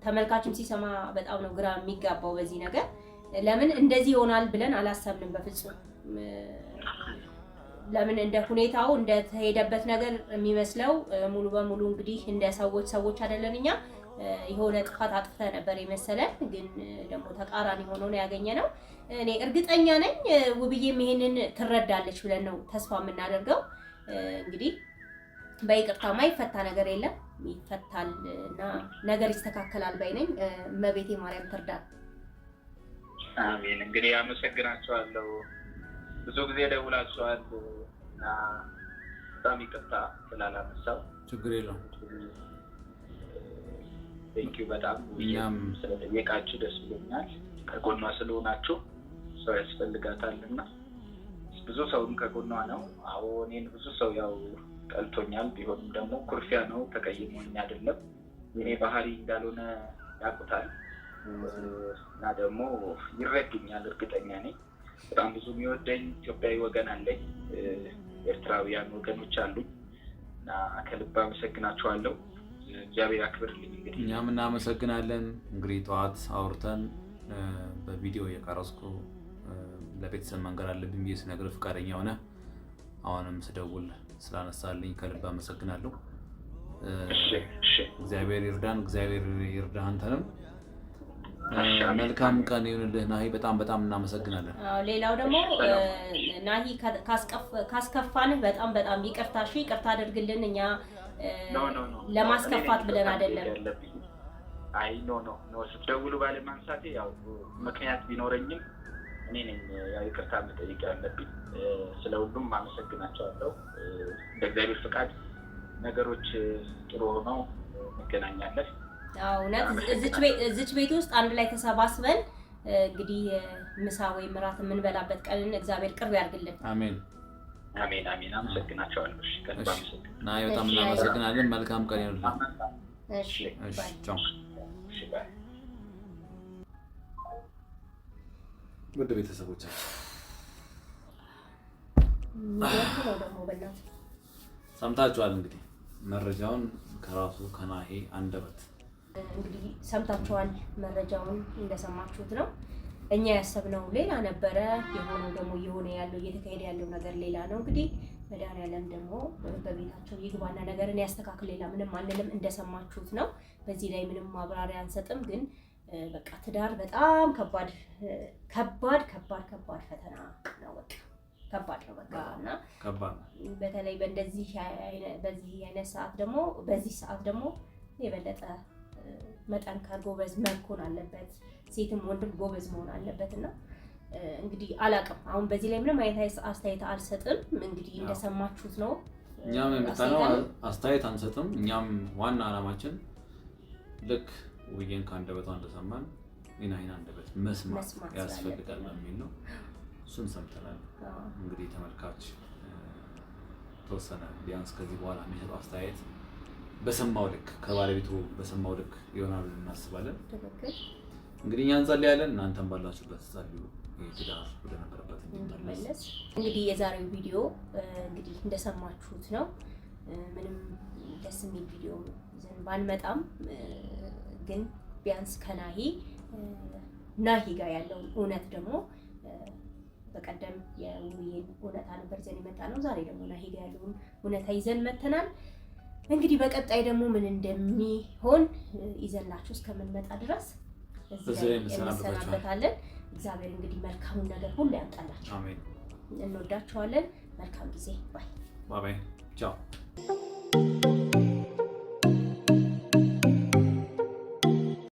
Speaker 2: ተመልካችም ሲሰማ በጣም ነው ግራ የሚጋባው በዚህ ነገር። ለምን እንደዚህ ይሆናል ብለን አላሰብንም በፍጹም። ለምን እንደ ሁኔታው እንደተሄደበት ነገር የሚመስለው ሙሉ በሙሉ እንግዲህ እንደ ሰዎች አይደለን እኛ የሆነ ጥፋት አጥፍተ ነበር የመሰለን፣ ግን ደግሞ ተቃራኒ ሆኖ ነው ያገኘነው። እኔ እርግጠኛ ነኝ ውብዬም ይሄንን ትረዳለች ብለን ነው ተስፋ የምናደርገው። እንግዲህ በይቅርታማ ይፈታ ነገር የለም፣ ይፈታል እና ነገር ይስተካከላል ባይ ነኝ። እመቤቴ ማርያም ትርዳል።
Speaker 3: አሜን። እንግዲህ አመሰግናችኋለሁ። ብዙ ጊዜ ደውላችኋል እና በጣም ይቅርታ ስላላነሳው።
Speaker 1: ችግር የለውም።
Speaker 3: ቴንኪው በጣም ስለጠየቃችሁ ደስ ብሎኛል። ከጎኗ ስለሆናችሁ ሰው ያስፈልጋታልና ብዙ ሰውም ከጎኗ ነው። አዎ እኔን ብዙ ሰው ያው ቀልቶኛል። ቢሆንም ደግሞ ኩርፊያ ነው፣ ተቀይሞኝ አይደለም። የኔ ባህሪ እንዳልሆነ ያውቁታል እና ደግሞ ይረዱኛል፣ እርግጠኛ ነኝ። በጣም ብዙ የሚወደኝ ኢትዮጵያዊ ወገን አለኝ፣ ኤርትራውያን ወገኖች አሉኝ እና ከልብ አመሰግናችኋለሁ። እግዚአብሔር ያክብርልኝ። እንግዲህ
Speaker 1: እኛም እናመሰግናለን። እንግዲህ ጠዋት አውርተን በቪዲዮ የቀረጽኩ ለቤተሰብ መንገር አለብኝ ብዬ ስነግርህ ፈቃደኛ ሆነ አሁንም ስደውል ስላነሳልኝ ከልብ አመሰግናለሁ። እግዚአብሔር ይርዳን፣ እግዚአብሔር ይርዳህ አንተንም። መልካም ቀን ይሁንልህ ናሂ። በጣም እናመሰግናለን።
Speaker 2: ሌላው ደግሞ ናሂ ካስከፋንህ በጣም ይቅርታ። እሺ ይቅርታ አድርግልን። እኛ ለማስከፋት ብለን አይደለም።
Speaker 3: አይ ኖ ስትደውሉ ባለማንሳቴ ያው ምክንያት ቢኖረኝም እኔ ነኝ ያው ይቅርታ መጠየቅ ያለብኝ። ስለሁሉም አመሰግናቸዋለሁ። እንደ እግዚአብሔር ፍቃድ ነገሮች ጥሩ ሆነው እንገናኛለን።
Speaker 2: እውነት እዚች ቤት ውስጥ አንድ ላይ ተሰባስበን እንግዲህ ምሳ ወይም እራት የምንበላበት ቀንን እግዚአብሔር ቅርብ ያድርግልን።
Speaker 1: አሜን
Speaker 3: አሜን አሜን። አመሰግናቸዋለሁ። እሺ ከልብ አመሰግናለሁ።
Speaker 1: ናይ በጣም እናመሰግናለን። መልካም ቀን ይሁንልን።
Speaker 2: እሺ ባይ።
Speaker 1: ቻው።
Speaker 3: እሺ ባይ።
Speaker 1: ውድ ቤተሰቦቻችን
Speaker 2: ነው ደግሞ በእናትህ
Speaker 1: ሰምታችኋል እንግዲህ መረጃውን ከራሱ ከናሂ አንደበት
Speaker 2: እንግዲህ ሰምታችኋል። መረጃውን እንደሰማችሁት ነው። እኛ ያሰብነው ሌላ ነበረ፣ የሆነው ደግሞ እየሆነ ያለው እየተካሄደ ያለው ነገር ሌላ ነው። እንግዲህ መድኃኒዓለም ደግሞ በቤታቸው ይግባና ነገርን ያስተካክል። ሌላ ምንም አንልም፣ እንደሰማችሁት ነው። በዚህ ላይ ምንም ማብራሪያ አንሰጥም። ግን በቃ ትዳር በጣም ከባድ ፈተና ነው። በቃ ከባድ ነው በቃ እና
Speaker 1: ከባድ
Speaker 2: በተለይ በዚህ አይነት ሰዓት ደግሞ የበለጠ መጠንከር ጎበዝ መሆን አለበት። ሴትም ወንድም ጎበዝ መሆን አለበት እና እንግዲህ አላውቅም። አሁን በዚህ ላይ ምንም አይነት አስተያየት አልሰጥም። እንግዲህ እንደሰማችሁት ነው።
Speaker 1: እኛም የመጣነው አስተያየት አንሰጥም። እኛም ዋና ዓላማችን ልክ ውብዬን ከአንደበቷ እንደሰማን የናሂን አንደበት መስማት ያስፈልጋል በሚል ነው። እሱን ሰምተናል። እንግዲህ ተመልካች ተወሰነ ቢያንስ ከዚህ በኋላ የሚሰጠው አስተያየት በሰማው ልክ ከባለቤቱ በሰማው ልክ ይሆናል እናስባለን። እንግዲህ እኛ እንጸልያለን፣ እናንተም ባላችሁበት ጸልዩ። ትዳር ወደ ነበረበት እንዲመለስ።
Speaker 2: እንግዲህ የዛሬው ቪዲዮ እንግዲህ እንደሰማችሁት ነው። ምንም ደስ የሚል ቪዲዮ ይዘን ባንመጣም ግን ቢያንስ ከናሂ ጋር ያለውን እውነት ደግሞ በቀደም የውብዬን እውነታ ነበር ይዘን የመጣ ነው። ዛሬ ደግሞ ናሂ ጋር ያለውን እውነታ ይዘን መተናል። እንግዲህ በቀጣይ ደግሞ ምን እንደሚሆን ይዘንላችሁ እስከምንመጣ ድረስ እዚህ ላይ እንሰናበታለን። እግዚአብሔር እንግዲህ መልካሙን ነገር ሁሉ ያምጣላችሁ።
Speaker 1: አሜን።
Speaker 2: እንወዳችኋለን። መልካም ጊዜ። ባይ
Speaker 1: ባይ። ቻው